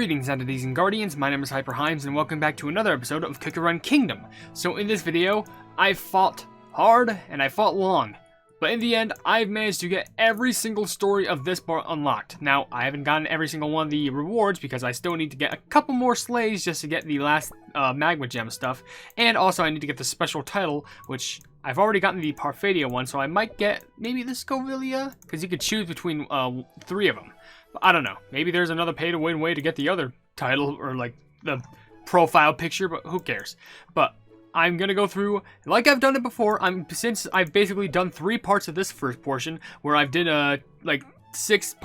Greetings, entities and guardians, my name is HyperHimes and welcome back to another episode of Kouign-Amann Kingdom. So in this video, I fought hard and I fought long, but in the end, I've managed to get every single story of this part unlocked. Now, I haven't gotten every single one of the rewards because I still need to get a couple more slays just to get the last magma gem stuff, and also I need to get the special title, which I've already gotten the Parfadia one, so I might get maybe the Scovilia, because you could choose between 3 of them. But I don't know. Maybe there's another pay-to-win way to get the other title, or like the profile picture, but who cares? But I'm gonna go through, like I've done it before. Since I've basically done 3 parts of this first portion, where I've did like 6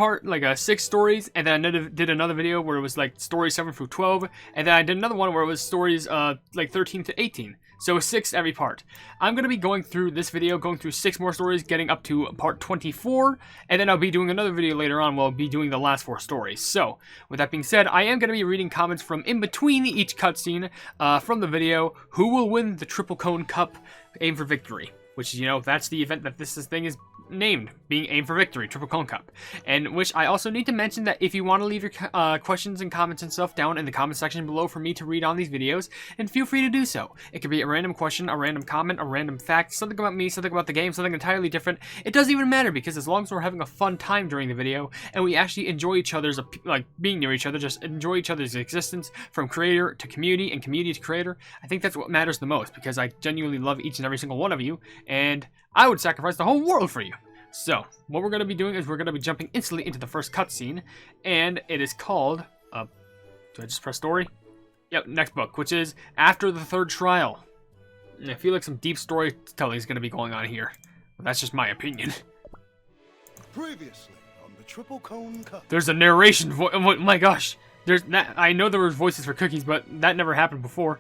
stories, and then I did another video where it was like stories 7 through 12, and then I did another one where it was stories like 13 to 18. So 6 every part. I'm going to be going through this video, going through 6 more stories, getting up to part 24, and then I'll be doing another video later on where I'll be doing the last 4 stories. So, with that being said, I am going to be reading comments from in between each cutscene from the video. Who will win the Triple Cone Cup? Aim for Victory. Which, you know, that's the event that this thing is named, being Aim for Victory, Triple Cone Cup. And which I also need to mention that if you want to leave your questions and comments and stuff down in the comment section below for me to read on these videos, and feel free to do so. It could be a random question, a random comment, a random fact, something about me, something about the game, something entirely different. It doesn't even matter, because as long as we're having a fun time during the video, and we actually enjoy each other's, like, being near each other, just enjoy each other's existence, from creator to community, and community to creator, I think that's what matters the most, because I genuinely love each and every single one of you, and I would sacrifice the whole world for you. So, what we're going to be doing is we're going to be jumping instantly into the first cutscene, and it is called, do I just press story? Yep, next book, which is After the Third Trial. And I feel like some deep storytelling is going to be going on here. But that's just my opinion. Previously on the Triple Cone Cup. There's a narration voice. Oh my gosh. I know there was voices for cookies, but that never happened before.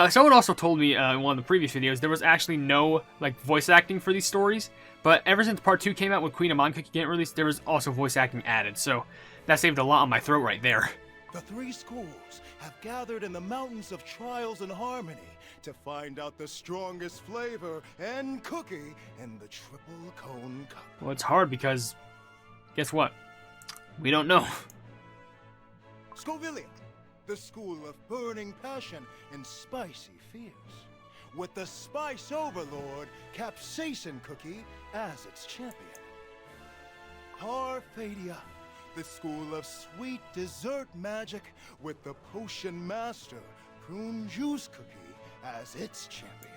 Someone also told me in one of the previous videos there was actually no like voice acting for these stories, but ever since part 2 came out with Kouign-Amann cookie getting released, there was also voice acting added, so that saved a lot on my throat right there. The 3 schools have gathered in the mountains of trials and harmony to find out the strongest flavor and cookie in the Triple Cone Cup. Well, it's hard because, guess what? We don't know. Scovilia, the school of burning passion and spicy fears, with the spice overlord Capsaicin cookie as its champion. Parfadia, the school of sweet dessert magic, with the potion master Prune juice cookie as its champion.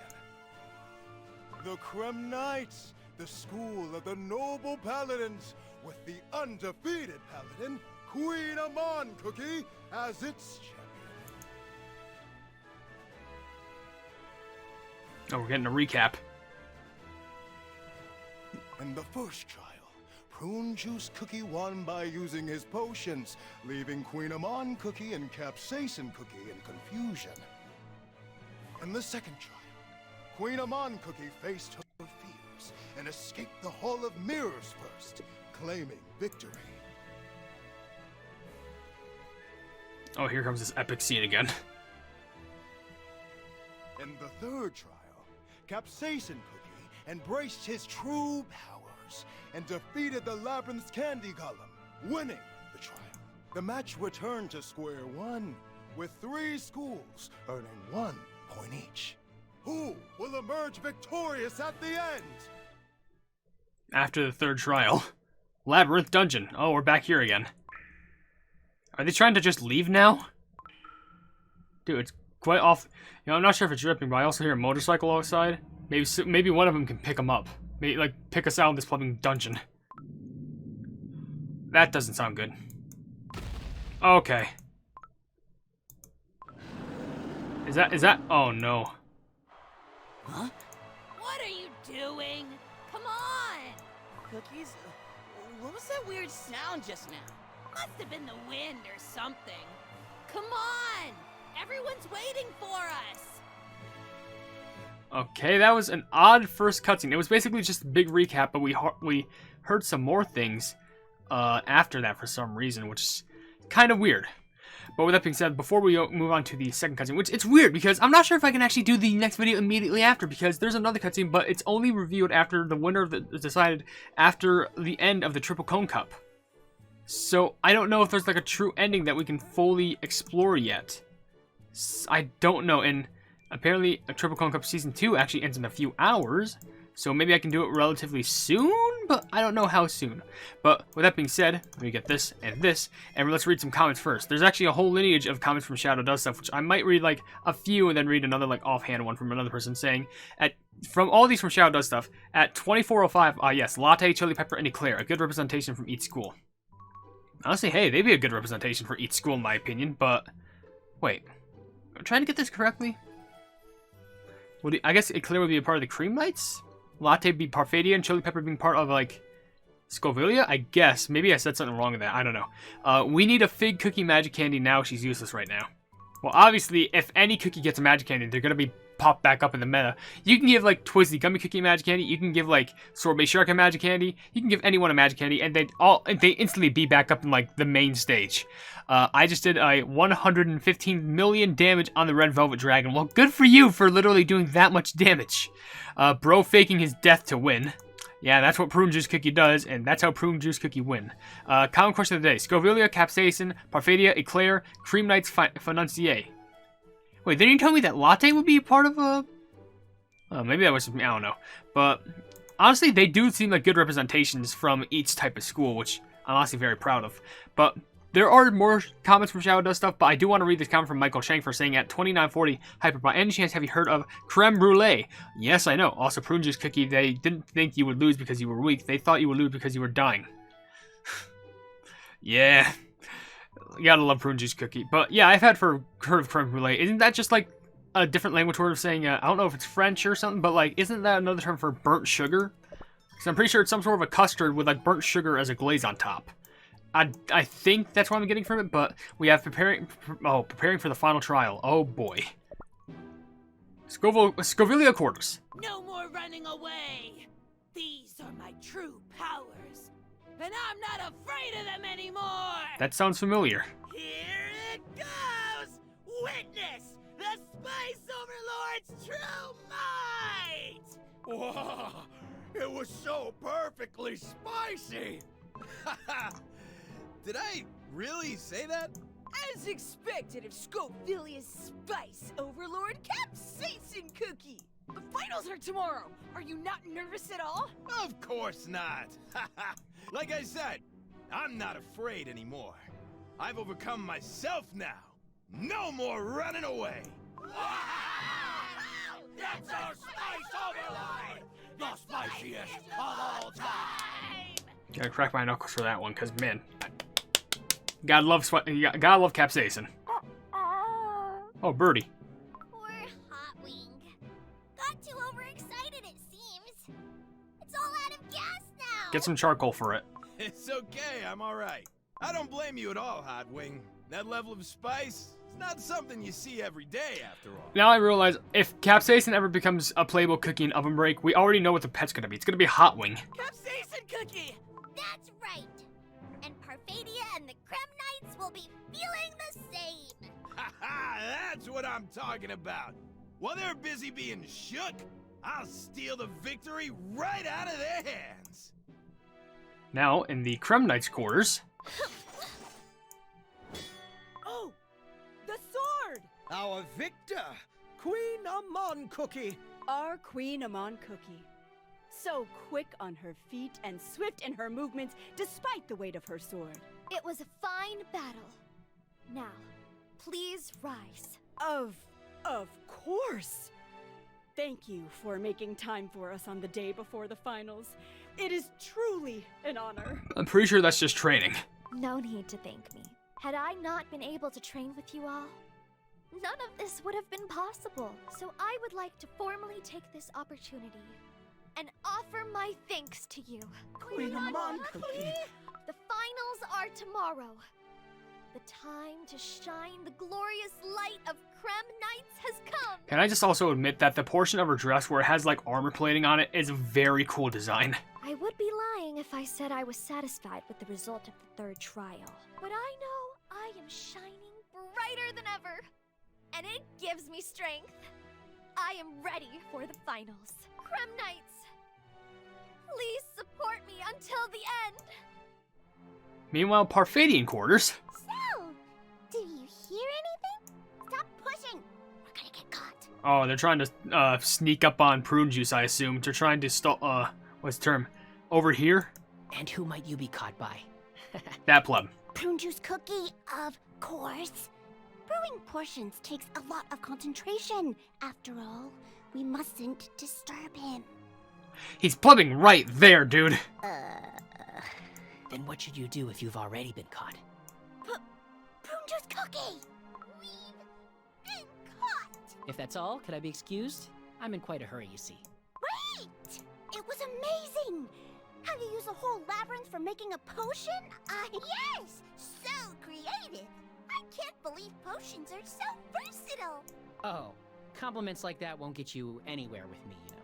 The Creme Knights, the school of the noble paladins, with the undefeated paladin Kouign-Amann cookie as its champion. Oh, we're getting a recap. In the first trial, Prune Juice Cookie won by using his potions, leaving Kouign-Amann Cookie and Capsaicin Cookie in confusion. In the second trial, Kouign-Amann Cookie faced her fears and escaped the Hall of Mirrors first, claiming victory. Oh, here comes this epic scene again. In the third trial, Capsaicin Cookie embraced his true powers and defeated the Labyrinth's Candy Golem, winning the trial. The match returned to square one, with 3 schools earning 1 point each. Who will emerge victorious at the end? After the third trial. Labyrinth Dungeon. Oh, we're back here again. Are they trying to just leave now? Dude, it's quite off. You know, I'm not sure if it's dripping, but I also hear a motorcycle outside. Maybe one of them can pick them up. Maybe, like, pick us out of this plumbing dungeon. That doesn't sound good. Okay. Is that? Oh no. Huh? What are you doing? Come on! Cookies? What was that weird sound just now? Must have been the wind or something. Come on! Everyone's waiting for us! Okay, that was an odd first cutscene. It was basically just a big recap, but we heard some more things after that for some reason, which is kind of weird. But with that being said, before we move on to the second cutscene, which it's weird because I'm not sure if I can actually do the next video immediately after, because there's another cutscene, but it's only revealed after the winner is decided after the end of the Triple Cone Cup. So I don't know if there's like a true ending that we can fully explore yet. I don't know, and apparently a Triple Clone Cup Season 2 actually ends in a few hours, so maybe I can do it relatively soon, but I don't know how soon. But with that being said, let me get this, and let's read some comments first. There's actually a whole lineage of comments from Shadow Does Stuff, which I might read like a few and then read another like offhand one from another person saying, from all these from Shadow Does Stuff, at 24:05, yes, latte, chili pepper, and eclair, a good representation from each school. Honestly, hey, they'd be a good representation for each school in my opinion, but wait. I'm trying to get this correctly. I guess Eclair would be a part of the Cream Knights? Latte be Parfadia and Chili Pepper being part of, like, Scovilia? I guess. Maybe I said something wrong with that. I don't know. We need a Fig Cookie Magic Candy now. She's useless right now. Well, obviously, if any cookie gets a Magic Candy, they're going to be popped back up in the meta. You can give, like, Twizzly Gummy Cookie Magic Candy. You can give, like, Sorbet Shark a Magic Candy. You can give anyone a Magic Candy, and they instantly be back up in, like, the main stage. I just did a 115 million damage on the Red Velvet Dragon. Well, good for you for literally doing that much damage. Bro faking his death to win. Yeah, that's what Prune Juice Cookie does, and that's how Prune Juice Cookie win. Common question of the day. Scovilia, Capsaicin, Parfadia, Eclair, Cream Knights, Financier. Wait, didn't you tell me that Latte would be a part of a... maybe that was just me, I don't know. But, honestly, they do seem like good representations from each type of school, which I'm honestly very proud of. But there are more comments from Shadow Does Stuff, but I do want to read this comment from Michael Shank for saying at 2940, Hyper, by any chance have you heard of Creme Brulee? Yes, I know. Also, Prune Juice Cookie, they didn't think you would lose because you were weak. They thought you would lose because you were dying. Yeah. You gotta love Prune Juice Cookie. But yeah, I've heard of Creme Brulee. Isn't that just like a different language word of saying, I don't know if it's French or something, but like, isn't that another term for burnt sugar? Because I'm pretty sure it's some sort of a custard with like burnt sugar as a glaze on top. I think that's what I'm getting from it, but we have preparing for the final trial. Oh boy. Scovilia Quarters. No more running away. These are my true powers, and I'm not afraid of them anymore. That sounds familiar. Here it goes. Witness the Spice Overlord's true might. Whoa! It was so perfectly spicy! Did I really say that? As expected of Scovilia's Spice Overlord Capsaicin Cookie! The finals are tomorrow! Are you not nervous at all? Of course not! Like I said, I'm not afraid anymore. I've overcome myself now. No more running away! That's our Spice Overlord! The spiciest of all time! Gotta crack my knuckles for that one, because man, gotta love Capsaicin. Oh, Birdie. Poor Hot Wing. Got too overexcited, it seems. It's all out of gas now. Get some charcoal for it. It's okay, I'm alright. I don't blame you at all, Hot Wing. That level of spice is not something you see every day, after all. Now I realize, if Capsaicin ever becomes a playable cookie in OvenBreak, we already know what the pet's gonna be. It's gonna be Hot Wing. Capsaicin Cookie! That's right. And Parfadia and the Creme Knights will be feeling the same. Ha! That's what I'm talking about. While they're busy being shook, I'll steal the victory right out of their hands. Now, in the Creme Knights quarters... Oh! The sword! Our victor, Kouign-Amann Cookie. Our Kouign-Amann Cookie. So quick on her feet and swift in her movements despite the weight of her sword. It was a fine battle. Now, please rise. Of course. Thank you for making time for us on the day before the finals. It is truly an honor. I'm pretty sure that's just training. No need to thank me. Had I not been able to train with you all, none of this would have been possible. So I would like to formally take this opportunity and offer my thanks to you. Kouign-Amann Cookie. The finals are tomorrow. The time to shine the glorious light of Creme Knights has come. Can I just also admit that the portion of her dress where it has like armor plating on it is a very cool design. I would be lying if I said I was satisfied with the result of the third trial. But I know I am shining brighter than ever. And it gives me strength. I am ready for the finals. Creme Knights, please support me until the end. Meanwhile, Parfadian quarters. So, do you hear anything? Stop pushing. We're gonna get caught. Oh, they're trying to sneak up on Prune Juice, I assume. They're trying to stall, what's the term? Overhear? And who might you be caught by? That pleb. Prune juice cookie, of course. Brewing portions takes a lot of concentration. After all, we mustn't disturb him. He's plubbing right there, dude. Then what should you do if you've already been caught? Prune juice cookie! We've been caught! If that's all, could I be excused? I'm in quite a hurry, you see. Wait! It was amazing! How you use a whole labyrinth for making a potion? Yes! So creative! I can't believe potions are so versatile! Oh, compliments like that won't get you anywhere with me, you know.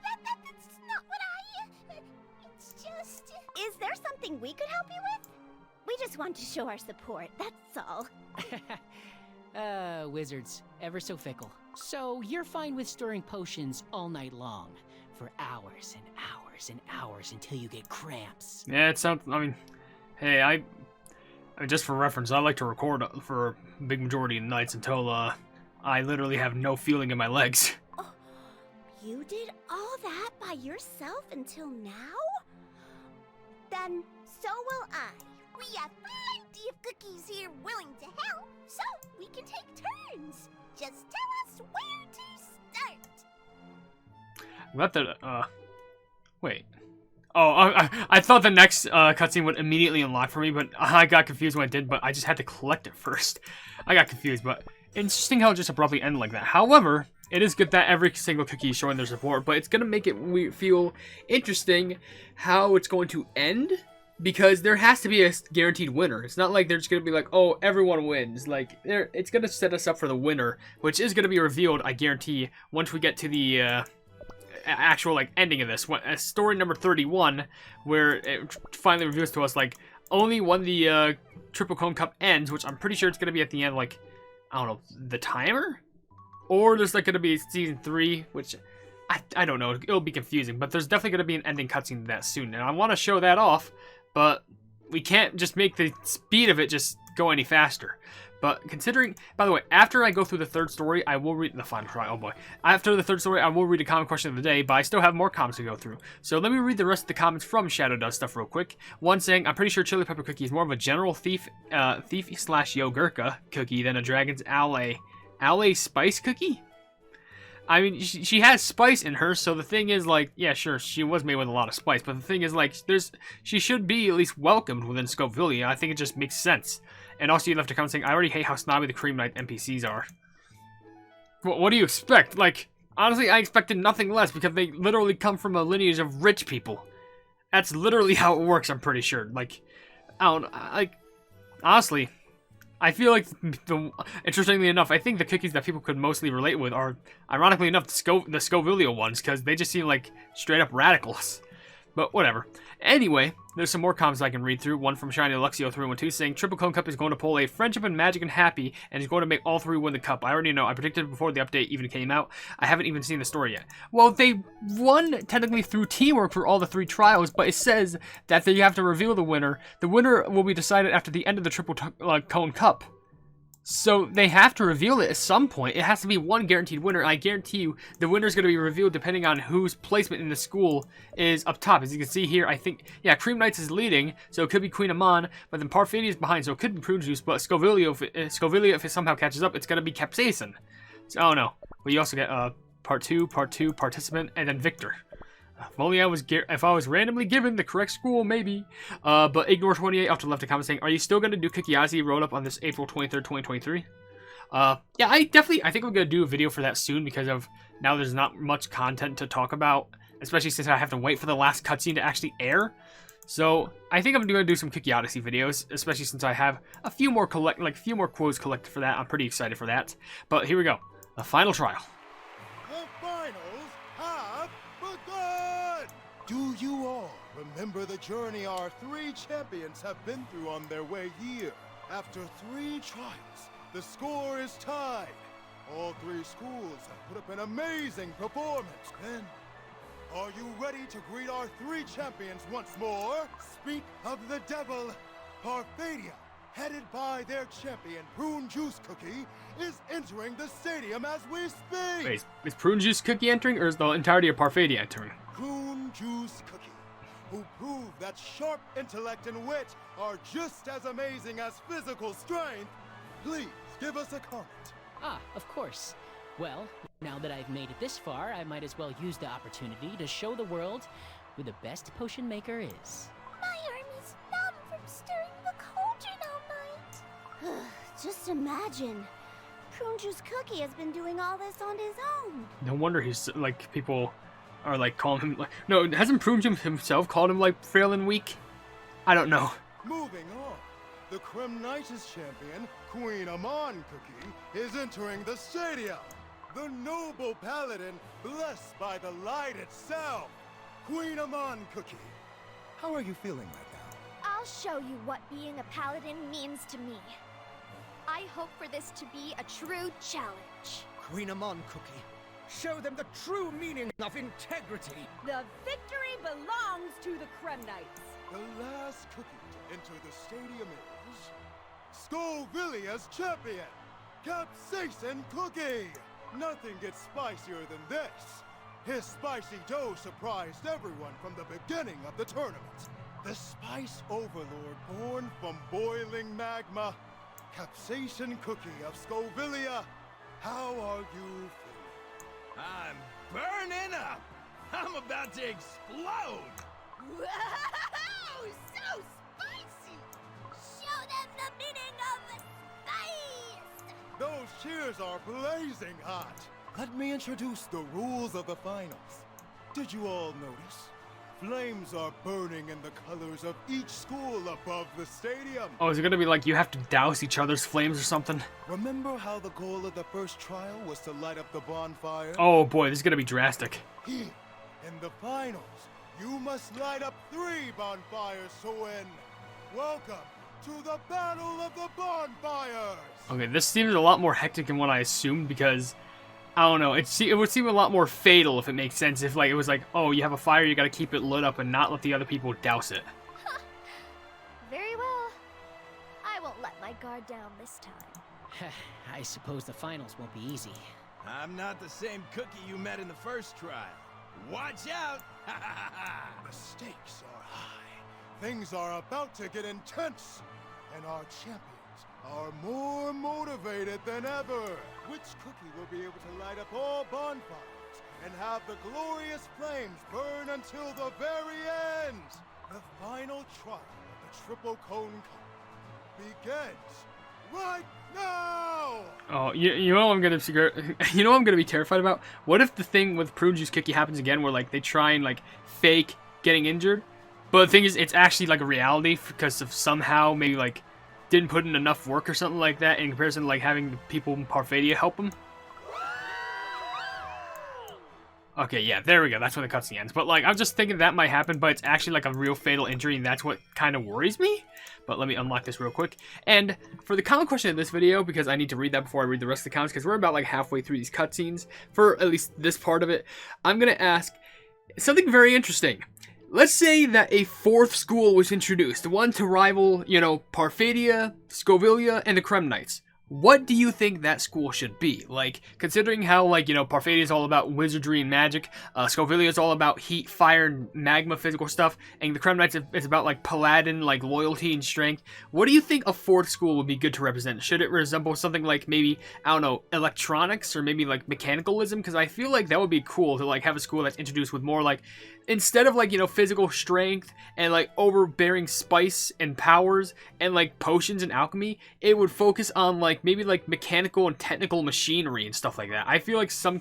That's not what I... It's just... Is there something we could help you with? We just want to show our support, that's all. Wizards, ever so fickle. So, you're fine with stirring potions all night long, for hours and hours and hours until you get cramps. Yeah, it sounds, I mean, hey, I mean, just for reference, I like to record for a big majority of nights until, I literally have no feeling in my legs. Oh, you did all that by yourself until now? Then, so will I. We have plenty of cookies here willing to help, so we can take turns. Just tell us where to start. What the, wait. Oh, I thought the next cutscene would immediately unlock for me, but I got confused when it did, but I just had to collect it first. I got confused, but interesting how it just abruptly ended like that. However, it is good that every single cookie is showing their support, but it's going to make it feel interesting how it's going to end, because there has to be a guaranteed winner. It's not like they're just going to be like, oh, everyone wins. Like, it's going to set us up for the winner, which is going to be revealed, I guarantee, once we get to the actual like ending of this. Story number 31, where it finally reveals to us like only when the Triple Cone Cup ends, which I'm pretty sure it's going to be at the end, like, I don't know, the timer? Or there's like going to be season 3, which I don't know, it'll be confusing, but there's definitely going to be an ending cutscene to that soon, and I want to show that off, but we can't just make the speed of it just go any faster. But considering, by the way, after I go through the third story, I will read the final try. Oh boy. After the third story, I will read a comment question of the day, but I still have more comments to go through. So let me read the rest of the comments from Shadow Does Stuff real quick. One saying, I'm pretty sure Chili Pepper Cookie is more of a general thief slash yogurka cookie than a Dragon's Alley spice cookie? I mean, she has spice in her, so the thing is, like, yeah, sure, she was made with a lot of spice, but the thing is, like, she should be at least welcomed within Scoville. I think it just makes sense. And also, you left a comment saying, I already hate how snobby the Cream Knight NPCs are. What do you expect? Like, honestly, I expected nothing less, because they literally come from a lineage of rich people. That's literally how it works, I'm pretty sure. Like, I don't know, like, honestly, I feel like, interestingly enough, I think the cookies that people could mostly relate with are, ironically enough, the Scoville ones, because they just seem like straight-up radicals. But whatever. Anyway, there's some more comments I can read through. One from Shiny Alexio 312 saying, Triple Cone Cup is going to pull a Friendship and Magic and Happy, and is going to make all three win the cup. I already know. I predicted it before the update even came out. I haven't even seen the story yet. Well, they won technically through teamwork for all the 3 trials, but it says that they have to reveal the winner. The winner will be decided after the end of the Triple Cone Cup. So they have to reveal it at some point. It has to be one guaranteed winner. And I guarantee you the winner is going to be revealed depending on whose placement in the school is up top. As you can see here, I think, yeah, Cream Knights is leading, so it could be Kouign-Amann, but then Parfadian is behind, so it could be Prune Juice, but Scoville, if it somehow catches up, it's going to be Capsaicin. So, oh no. But you also get Part 2, Participant, and then Victor. If only if I was randomly given the correct school, maybe. But Ignore28 also left a comment saying, are you still going to do Cookie roll up on this April 23rd, 2023? Yeah, I think I'm going to do a video for that soon, because of now there's not much content to talk about, especially since I have to wait for the last cutscene to actually air. So I think I'm going to do some Cookie Odyssey videos, especially since I have a few more quotes collected for that. I'm pretty excited for that. But here we go. The final trial. The finals have begun! Do you all remember the journey our 3 champions have been through on their way here? After 3 trials, the score is tied. All 3 schools have put up an amazing performance. Then, Are you ready to greet our 3 champions once more? Speak of the devil, Parfadia, headed by their champion, Prune Juice Cookie, is entering the stadium as we speak! Wait, is Prune Juice Cookie entering, or is the entirety of Parfadia entering? Prune Juice Cookie, who proved that sharp intellect and wit are just as amazing as physical strength. Please give us a comment. Ah, of course. Well, now that I've made it this far, I might as well use the opportunity to show the world who the best potion maker is. My arm is numb from stirring the cauldron all night. Just imagine. Prune Juice Cookie has been doing all this on his own. No wonder he's, like, people are, like, calling him, like... No, hasn't Prune himself called him, like, frail and weak? I don't know. Moving on, the Kouign-Amann champion, Kouign-Amann Cookie, is entering the stadium. The noble paladin, blessed by the light itself. Kouign-Amann Cookie, how are you feeling right now? I'll show you what being a paladin means to me. I hope for this to be a true challenge. Kouign-Amann Cookie, show them the true meaning of integrity. The victory belongs to the Kremnites. The last cookie to enter the stadium is Scovilia's champion, Capsaicin Cookie. Nothing gets spicier than this. His spicy dough surprised everyone from the beginning of the tournament. The spice overlord born from boiling magma, Capsaicin Cookie of Scovilia. How are you feeling? I'm burning up! I'm about to explode! Whoa! So spicy! Show them the meaning of spice! Those cheers are blazing hot. Let me introduce the rules of the finals. Did you all notice? Flames are burning in the colors of each school above the stadium. Oh, is it gonna be like you have to douse each other's flames or something? Remember how the goal of the first trial was to light up the bonfire? Oh boy, this is gonna be drastic. Here, in the finals, you must light up 3 bonfires to win. Welcome to the Battle of the Bonfires! Okay, this seems a lot more hectic than what I assumed because, I don't know, it would seem a lot more fatal if it makes sense. If like it was like, oh, you have a fire, you gotta keep it lit up and not let the other people douse it. Very well. I won't let my guard down this time. I suppose the finals won't be easy. I'm not the same cookie you met in the first trial. Watch out! The stakes are high. Things are about to get intense. And our champions are more motivated than ever. Which cookie will be able to light up all bonfires and have the glorious flames burn until the very end? The final trial of the Triple Cone Cup begins right now! Oh, you know what I'm gonna you know what I'm gonna be terrified about? What if the thing with Prune Juice Cookie happens again, where like they try and like fake getting injured, but the thing is, it's actually like a reality because of somehow maybe like didn't put in enough work or something like that in comparison to like having the people in Parfadia help them. Okay, yeah, there we go. That's when the cutscene ends. But like, I'm just thinking that might happen, but it's actually like a real fatal injury, and that's what kind of worries me. But let me unlock this real quick. And for the comment question of this video, because I need to read that before I read the rest of the comments, because we're about like halfway through these cutscenes, for at least this part of it, I'm gonna ask something very interesting. Let's say that a 4th school was introduced, the one to rival, you know, Parfadia, Scovilia, and the Kremnites. What do you think that school should be? Like, considering how, like, you know, Parfadia is all about wizardry and magic, Scovilia is all about heat, fire, and magma physical stuff, and the Kremnites is about, like, paladin, like, loyalty and strength. What do you think a 4th school would be good to represent? Should it resemble something like maybe, I don't know, electronics or maybe, like, mechanicalism? Because I feel like that would be cool to, like, have a school that's introduced with more, like, instead of, like, you know, physical strength and, like, overbearing spice and powers and, like, potions and alchemy, it would focus on, like, maybe, like, mechanical and technical machinery and stuff like that. I feel like some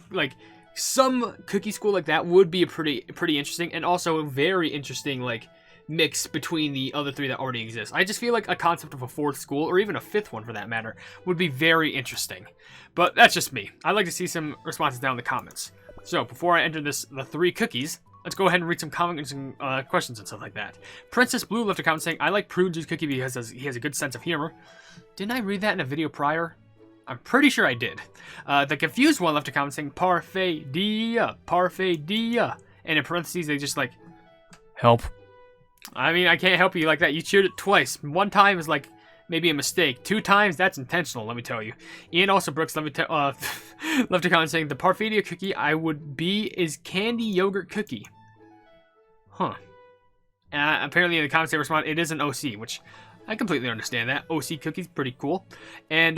cookie school like that would be a pretty interesting, and also a very interesting, like, mix between the other 3 that already exist. I just feel like a concept of a 4th school, or even a 5th one for that matter, would be very interesting. But that's just me. I'd like to see some responses down in the comments. So, before I enter the 3 cookies, let's go ahead and read some comments and questions and stuff like that. Princess Blue left a comment saying, I like Prune Juice Cookie because he has a good sense of humor. Didn't I read that in a video prior? I'm pretty sure I did. The Confused one left a comment saying, Parfadia, Parfadia. and in parentheses they just like, help. I mean, I can't help you like that. You cheered it twice. One time is like maybe a mistake. 2 times, that's intentional, let me tell you. Ian also Brooks left a comment saying, the Parfadia cookie I would be is candy yogurt cookie. Huh. Apparently in the comments they respond, it is an OC, which I completely understand that. OC cookie's pretty cool. And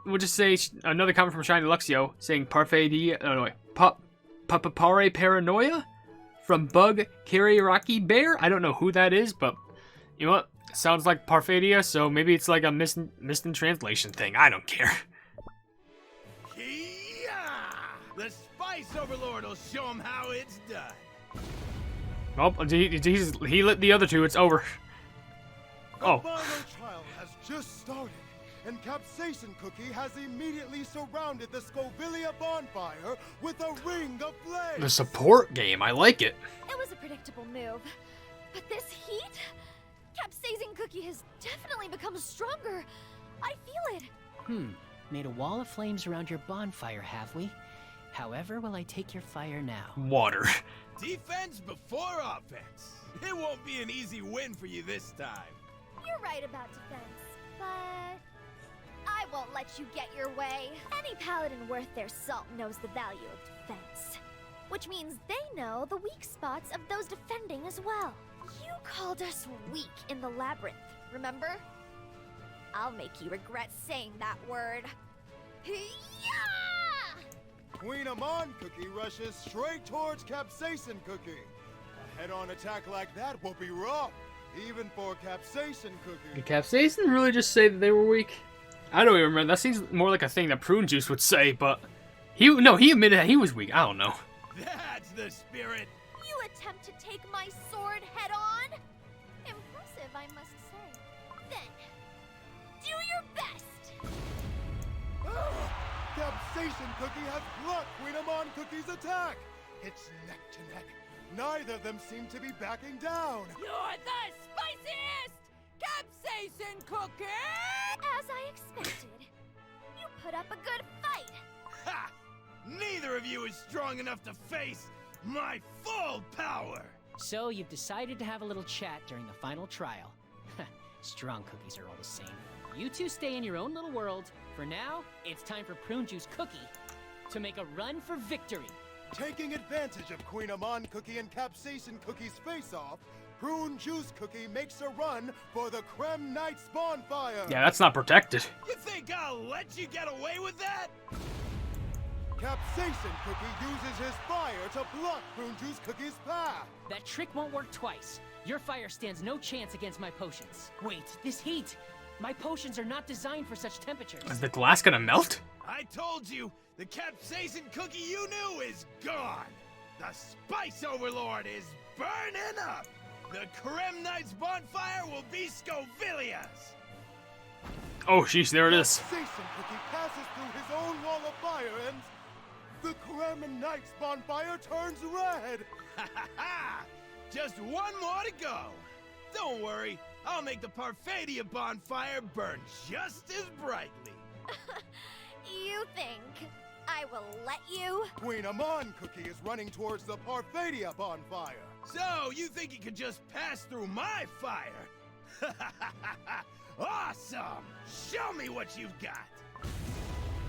we'll just say another comment from Shiny Luxio saying Parfadia, Papapare Paranoia from Bug Kiriraki Bear. I don't know who that is, but you know what? Sounds like Parfadia, so maybe it's like a missed in translation thing. I don't care. The Spice Overlord will show him how it's done. Oh, he lit the other 2. It's over. The final trial has just started, and Capsaicin Cookie has immediately surrounded the Scovilia bonfire with a ring of flames. The support game, I like it. It was a predictable move, but this heat? Capsaicin Cookie has definitely become stronger. I feel it. Made a wall of flames around your bonfire, have we? However will I take your fire now? Water. Defense before offense. It won't be an easy win for you this time. You're right about defense, but I won't let you get your way. Any paladin worth their salt knows the value of defense, which means they know the weak spots of those defending as well. You called us weak in the labyrinth, remember? I'll make you regret saying that word. Kouign-Amann Cookie rushes straight towards Capsaicin Cookie. A head-on attack like that will be rough, even for Capsaicin Cookie. Did Capsaicin really just say that they were weak? I don't even remember. That seems more like a thing that Prune Juice would say, but he admitted that he was weak. I don't know. That's the spirit. You attempt to take my sword head on? Impressive, I must say. Then, do your best! Capsaicin Cookie has blocked Kouign-Amann Cookie's attack. It's neck to neck. Neither of them seem to be backing down. You're the spiciest Capsaicin Cookie! As I expected, you put up a good fight. Ha! Neither of you is strong enough to face my full power! So you've decided to have a little chat during the final trial. Strong cookies are all the same. You two stay in your own little world. For now, it's time for Prune Juice Cookie to make a run for victory. Taking advantage of Kouign-Amann Cookie and Capsaicin Cookie's face-off, Prune Juice Cookie makes a run for the Creme Knight's bonfire. Yeah, that's not protected. You think I'll let you get away with that? Capsaicin Cookie uses his fire to block Prune Juice Cookie's path. That trick won't work twice. Your fire stands no chance against my potions. Wait, this heat! My potions are not designed for such temperatures. Is the glass gonna melt? I told you, the Capsaicin Cookie you knew is gone. The Spice Overlord is burning up. The Creme Knight's bonfire will be Scovilia's. Oh, sheesh, there it is. Capsaicin Cookie passes through his own wall of fire and the Creme Knight's bonfire turns red. Ha ha ha! Just one more to go. Don't worry, I'll make the Parfadia bonfire burn just as brightly. You think I will let you? Kouign-Amann Cookie is running towards the Parfadia bonfire. So, you think you could just pass through my fire? Awesome! Show me what you've got!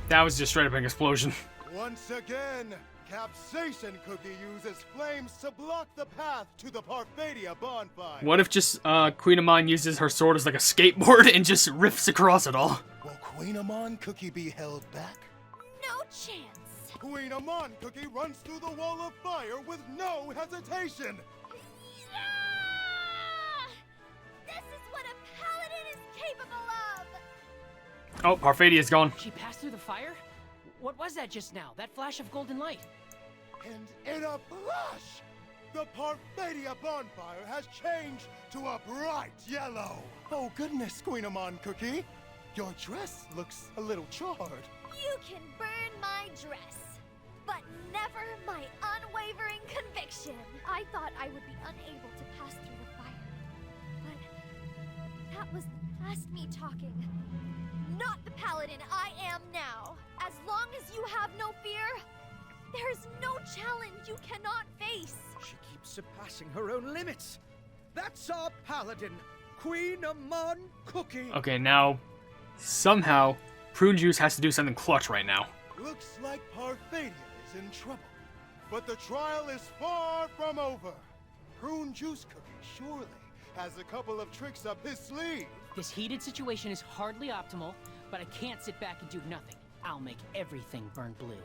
That was just straight up an explosion. Once again, Capsaicin Cookie uses flames to block the path to the Parfadia bonfire. What if just Kouign-Amann uses her sword as like a skateboard and just riffs across it all? Will Kouign-Amann Cookie be held back? No chance. Kouign-Amann Cookie runs through the wall of fire with no hesitation. This is what a paladin is capable of. Oh, Parfadia's gone. She passed through the fire? What was that just now? That flash of golden light? And in a flash, the Parfadia bonfire has changed to a bright yellow. Oh goodness, Kouign-Amann Cookie. Your dress looks a little charred. You can burn my dress, but never my unwavering conviction. I thought I would be unable to pass through the fire, but that was past me talking. Not the paladin I am now. As long as you have no fear, there is no challenge you cannot face. She keeps surpassing her own limits. That's our paladin, Kouign-Amann Cookie. Okay, now, somehow, Prune Juice has to do something clutch right now. Looks like Parfadia is in trouble. But the trial is far from over. Prune Juice Cookie surely has a couple of tricks up his sleeve. This heated situation is hardly optimal, but I can't sit back and do nothing. I'll make everything burn blue.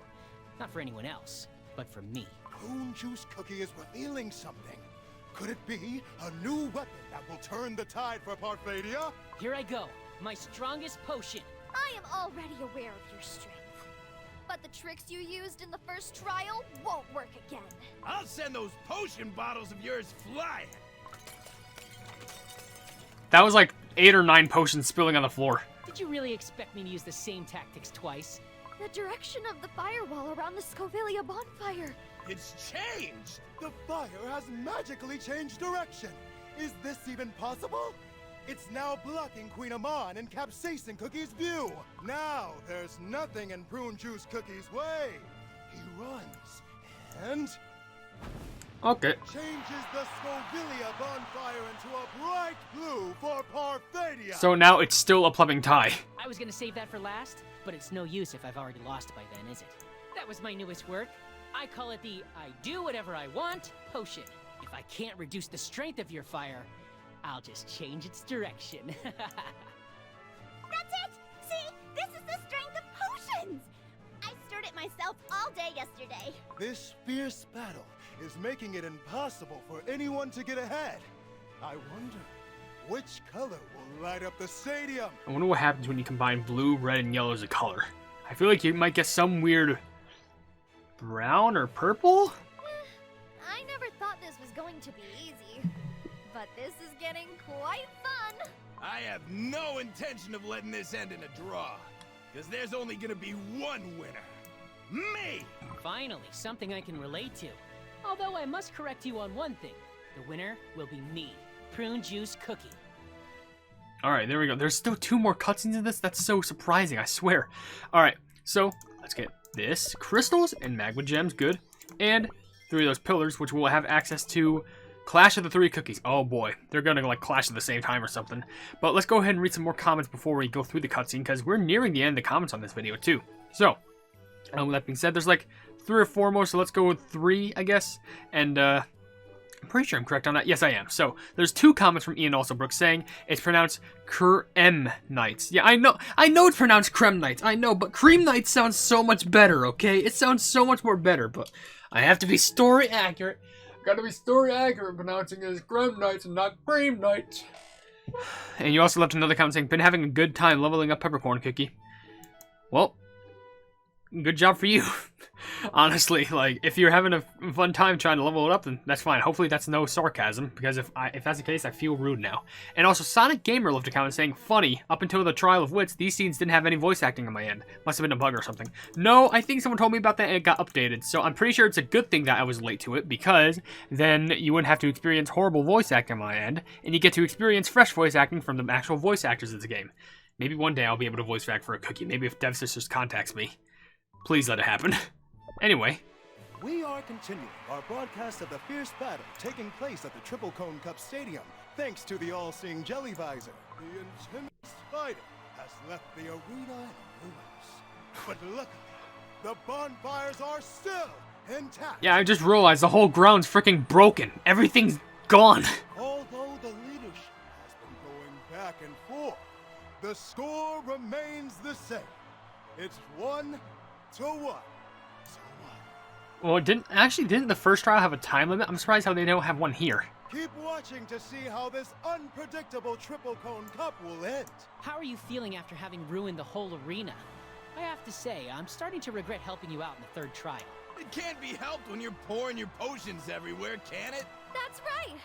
Not for anyone else, but for me. Prune Juice Cookie is revealing something. Could it be a new weapon that will turn the tide for Parfadia? Here I go. My strongest potion. I am already aware of your strength. But the tricks you used in the first trial won't work again. I'll send those potion bottles of yours flying. That was like 8 or 9 potions spilling on the floor. Did you really expect me to use the same tactics twice? The direction of the firewall around the Scovilia bonfire. It's changed. The fire has magically changed direction. Is this even possible? It's now blocking Kouign-Amann and Capsaicin Cookie's view. Now there's nothing in Prune Juice Cookie's way. He runs and Okay. changes the Scovilia bonfire into a bright blue for Parfadia. So now it's still a plumbing tie. I was gonna save that for last, but it's no use if I've already lost by then, is it? That was my newest work. I call it the I do whatever I want potion. If I can't reduce the strength of your fire, I'll just change its direction. That's it! See? This is the strength of potions! I stirred it myself all day yesterday. This fierce battle is making it impossible for anyone to get ahead. I wonder which color will light up the stadium. I wonder what happens when you combine blue, red, and yellow as a color. I feel like you might get some weird brown or purple? I never thought this was going to be easy. But this is getting quite fun. I have no intention of letting this end in a draw. Because there's only gonna be one winner. Me! Finally, something I can relate to. Although I must correct you on one thing. The winner will be me, Prune Juice Cookie. Alright, there we go. There's still 2 more cutscenes in this? That's so surprising, I swear. Alright, so let's get this. Crystals and magma gems, good. And 3 of those pillars, which will have access to Clash of the 3 cookies. Oh boy, they're gonna like clash at the same time or something. But let's go ahead and read some more comments before we go through the cutscene, because we're nearing the end of the comments on this video too. So, with that being said, there's like 3 or 4 more, so let's go with 3, I guess. And I'm pretty sure I'm correct on that. Yes, I am. So there's 2 comments from Ian Alsobrook saying it's pronounced Creme Nights. Yeah, I know it's pronounced Creme Nights. I know, but Cream Nights sounds so much better. Okay, it sounds so much more better. But I have to be story accurate. Gotta be story accurate, pronouncing it as Creme Nights and not Cream Nights. And you also left another comment saying, been having a good time leveling up Peppercorn Cookie. Well, good job for you. Honestly, like, if you're having a fun time trying to level it up, then that's fine. Hopefully that's no sarcasm, because if that's the case, I feel rude now. And also, Sonic Gamer left a comment saying, funny, up until the Trial of Wits, these scenes didn't have any voice acting on my end. Must have been a bug or something. No, I think someone told me about that and it got updated, so I'm pretty sure it's a good thing that I was late to it, because then you wouldn't have to experience horrible voice acting on my end, and you get to experience fresh voice acting from the actual voice actors of the game. Maybe one day I'll be able to voice act for a cookie. Maybe if Devsisters contacts me. Please let it happen. Anyway. We are continuing our broadcast of the fierce battle taking place at the Triple Cone Cup Stadium, thanks to the all-seeing Jelly Visor. The intense fighter has left the arena in ruins. But luckily, the bonfires are still intact. Yeah, I just realized the whole ground's freaking broken. Everything's gone. Although the leadership has been going back and forth, the score remains the same. It's 1-1. Well, didn't the first trial have a time limit? I'm surprised how they don't have one here. Keep watching to see how this unpredictable Triple Cone Cup will end. How are you feeling after having ruined the whole arena? I have to say, I'm starting to regret helping you out in the 3rd trial. It can't be helped when you're pouring your potions everywhere, can it? That's right.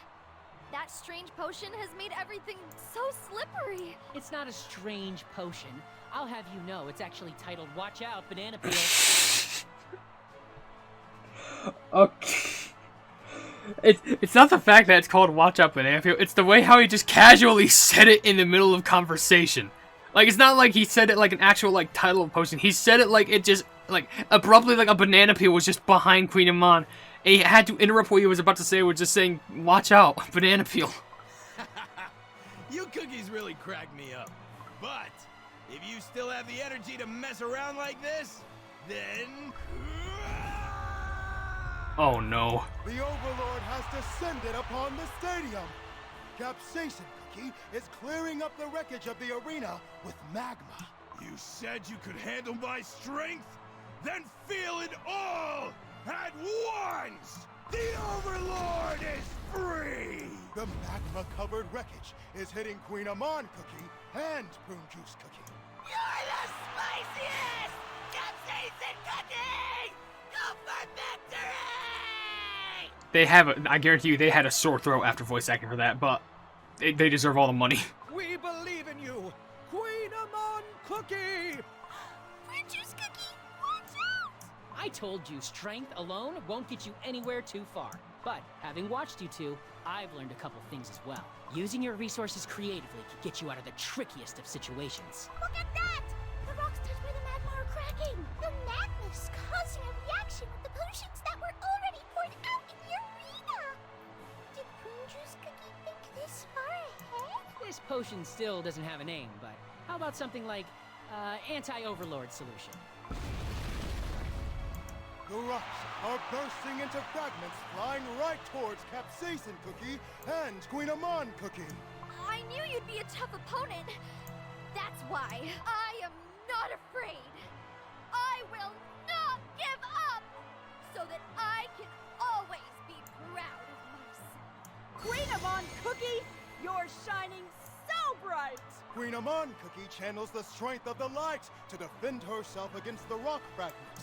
That strange potion has made everything so slippery. It's not a strange potion. I'll have you know it's actually titled Watch Out, Banana Peel. Okay. It's not the fact that it's called Watch Out Banana Peel, it's the way how he just casually said it in the middle of conversation. Like, it's not like he said it like an actual, like, title of potion. He said it like it just, like, abruptly, like a banana peel was just behind Kouign-Amann. He had to interrupt what he was about to say with just saying, watch out, banana peel. You cookies really crack me up. But if you still have the energy to mess around like this, then... Oh no. The Overlord has descended upon the stadium. Capsaicin Cookie is clearing up the wreckage of the arena with magma. You said you could handle my strength? Then feel it all at once! The Overlord is free! The magma-covered wreckage is hitting Kouign-Amann Cookie and Prune Juice Cookie. You're the spiciest! Capsaicin Cookie! Go for victory! They have, I guarantee you, they had a sore throat after voice acting for that, but they deserve all the money. We believe in you, Kouign-Amann Cookie! Prune Juice Cookie, watch out! I told you, strength alone won't get you anywhere too far. But, having watched you two, I've learned a couple things as well. Using your resources creatively can get you out of the trickiest of situations. Look at that! The rocks touched by the magma are cracking! The magma's causing a reaction with the potions that were already poured out in the arena! Did Prune Juice Cookie think this far ahead? This potion still doesn't have a name, but how about something like, anti-overlord solution? The rocks are bursting into fragments, flying right towards Capsaicin Cookie and Kouign-Amann Cookie. I knew you'd be a tough opponent. That's why I am not afraid. I will not give up, so that I can always be proud of myself. Kouign-Amann Cookie, you're shining so bright! Kouign-Amann Cookie channels the strength of the light to defend herself against the rock fragments.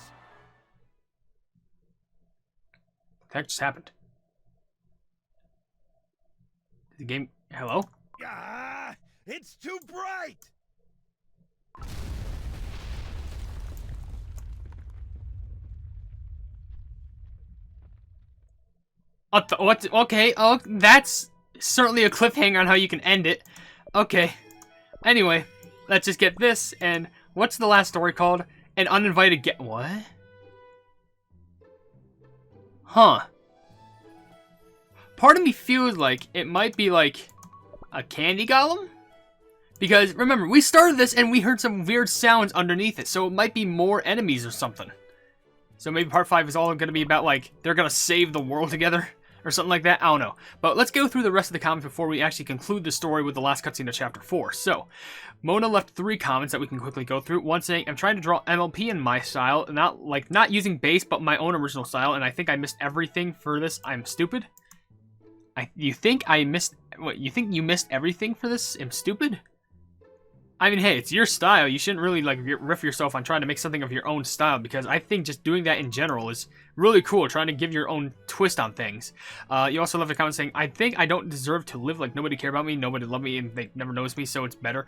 That just happened. The game... Hello? Ah, it's too bright! What? Okay, oh, that's certainly a cliffhanger on how you can end it. Okay. Anyway, let's just get this, and what's the last story called? An uninvited get... What? Huh. Part of me feels like it might be like a candy golem? Because, remember, we started this and we heard some weird sounds underneath it, so it might be more enemies or something. So maybe part 5 is all going to be about, like, they're going to save the world together? Or something like that? I don't know. But let's go through the rest of the comments before we actually conclude the story with the last cutscene of Chapter 4. So, Mona left 3 comments that we can quickly go through. One saying, I'm trying to draw MLP in my style, not using base, but my own original style, and I think I missed everything for this. I'm stupid. You think I missed... What, you think you missed everything for this? I'm stupid? I mean, hey, it's your style. You shouldn't really, like, riff yourself on trying to make something of your own style, because I think just doing that in general is really cool, trying to give your own twist on things. You also left a comment saying, I think I don't deserve to live, like, nobody care about me, nobody love me, and they never notice me, so it's better.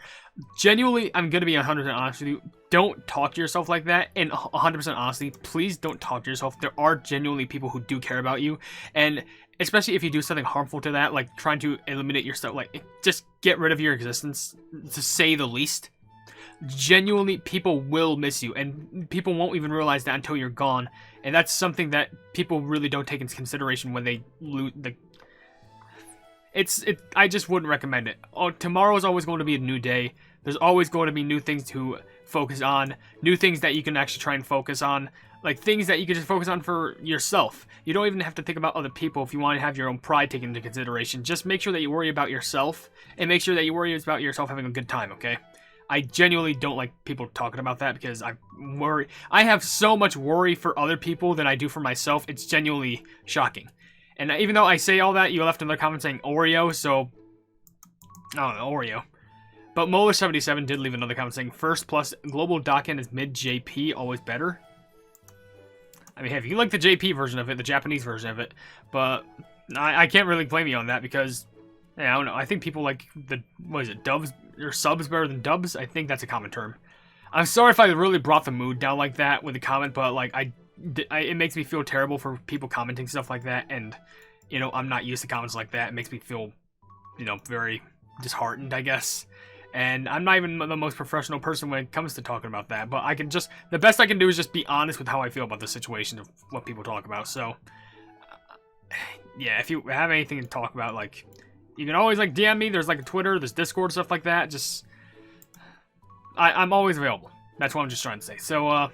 Genuinely, I'm gonna be 100% honest with you. Don't talk to yourself like that, and 100% honestly, please don't talk to yourself. There are genuinely people who do care about you, and especially if you do something harmful to that, like trying to eliminate yourself, like, just get rid of your existence, to say the least. Genuinely, people will miss you, and people won't even realize that until you're gone, and that's something that people really don't take into consideration when they lose the... I just wouldn't recommend it. Oh, tomorrow is always going to be a new day. There's always going to be new things to focus on, new things that you can actually try and focus on, like things that you can just focus on for yourself. You don't even have to think about other people if you want to have your own pride taken into consideration. Just make sure that you worry about yourself, and make sure that you worry about yourself having a good time, okay? I genuinely don't like people talking about that because I have so much worry for other people than I do for myself. It's genuinely shocking. And even though I say all that, you left another comment saying Oreo, so... I don't know, Oreo. But Molar77 did leave another comment saying, first plus global dockend is mid JP, always better. I mean, hey, if you like the JP version of it, the Japanese version of it, but I can't really blame you on that because, yeah, I don't know, I think people like the, what is it, dubs, or subs better than dubs? I think that's a common term. I'm sorry if I really brought the mood down like that with the comment, but, like, it makes me feel terrible for people commenting stuff like that, and, you know, I'm not used to comments like that. It makes me feel, you know, very disheartened, I guess. And I'm not even the most professional person when it comes to talking about that, but I can just, the best I can do is just be honest with how I feel about the situation of what people talk about. So, yeah, if you have anything to talk about, like, you can always, like, DM me. There's, like, a Twitter, there's Discord, stuff like that. Just, I'm always available. That's what I'm just trying to say. So,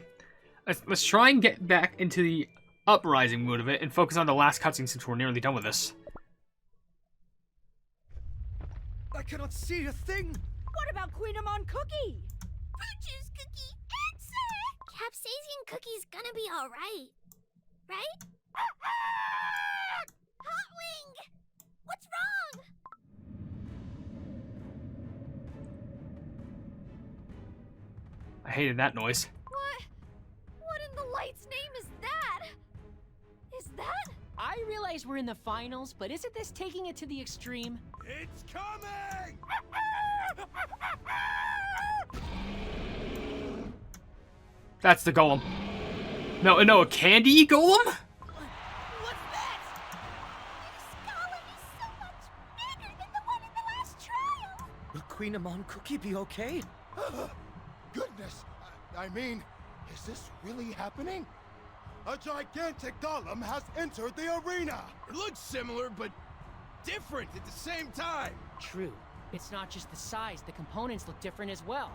let's try and get back into the uprising mood of it and focus on the last cutscene since we're nearly done with this. I cannot see a thing. What about Kouign-Amann cookie? Fruit juice cookie, answer! Capsaicin cookie's gonna be alright. Right? Hot Wing! What's wrong? I hated that noise. What in the light's name is that? Is that? I realize we're in the finals, but isn't this taking it to the extreme? It's coming! That's the golem. No, a candy golem? What's that? This golem is so much bigger than the one in the last trial. Will Kouign-Amann cookie be okay? Goodness! I mean, is this really happening? A gigantic golem has entered the arena! It looks similar, but different at the same time. True. It's not just the size, the components look different as well.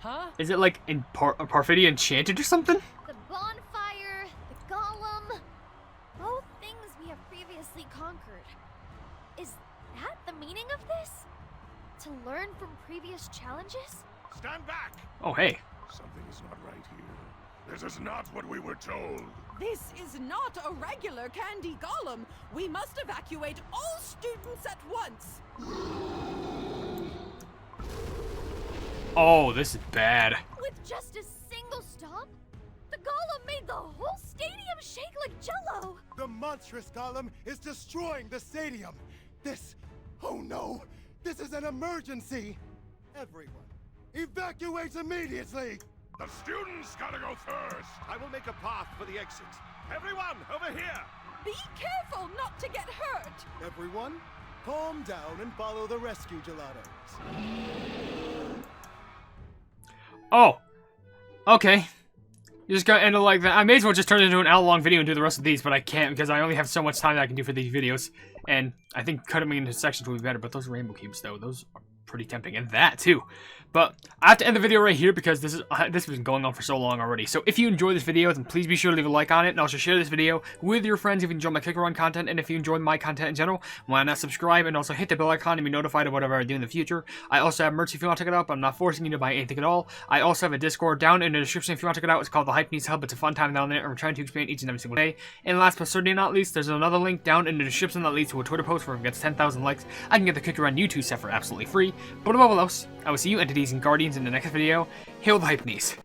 Huh? Is it like in Parfidia Enchanted or something? The bonfire, the golem, both things we have previously conquered. Is that the meaning of this? To learn from previous challenges? Stand back! Oh, hey. Something is not right here. This is not what we were told. This is not a regular candy golem. We must evacuate all students at once. Oh, this is bad. With just a single stomp, the golem made the whole stadium shake like jello. The monstrous golem is destroying the stadium! Oh no! This is an emergency! Everyone, evacuate immediately! The students gotta go first. I will make a path for the exit. Everyone, over here! Be careful not to get hurt. Everyone, calm down and follow the rescue gelatos. Oh. Okay. You just gotta end it like that. I may as well just turn it into an hour-long video and do the rest of these, but I can't because I only have so much time that I can do for these videos. And I think cutting them into sections would be better, but those rainbow cubes, though, those are pretty tempting. And that, too. But I have to end the video right here because this has been going on for so long already. So if you enjoy this video, then please be sure to leave a like on it and also share this video with your friends if you enjoy my Kick Run content. And if you enjoy my content in general, why not subscribe and also hit the bell icon to be notified of whatever I do in the future. I also have merch if you want to check it out. I'm not forcing you to buy anything at all. I also have a Discord down in the description if you want to check it out. It's called the Hypenese Hub. It's a fun time down there and we're trying to expand each and every single day. And last but certainly not least, there's another link down in the description that leads to a Twitter post where if it gets 10,000 likes, I can get the Kick Run YouTube set for absolutely free. But above all else, I will see you entities and guardians in the next video. Hail the Hypenese.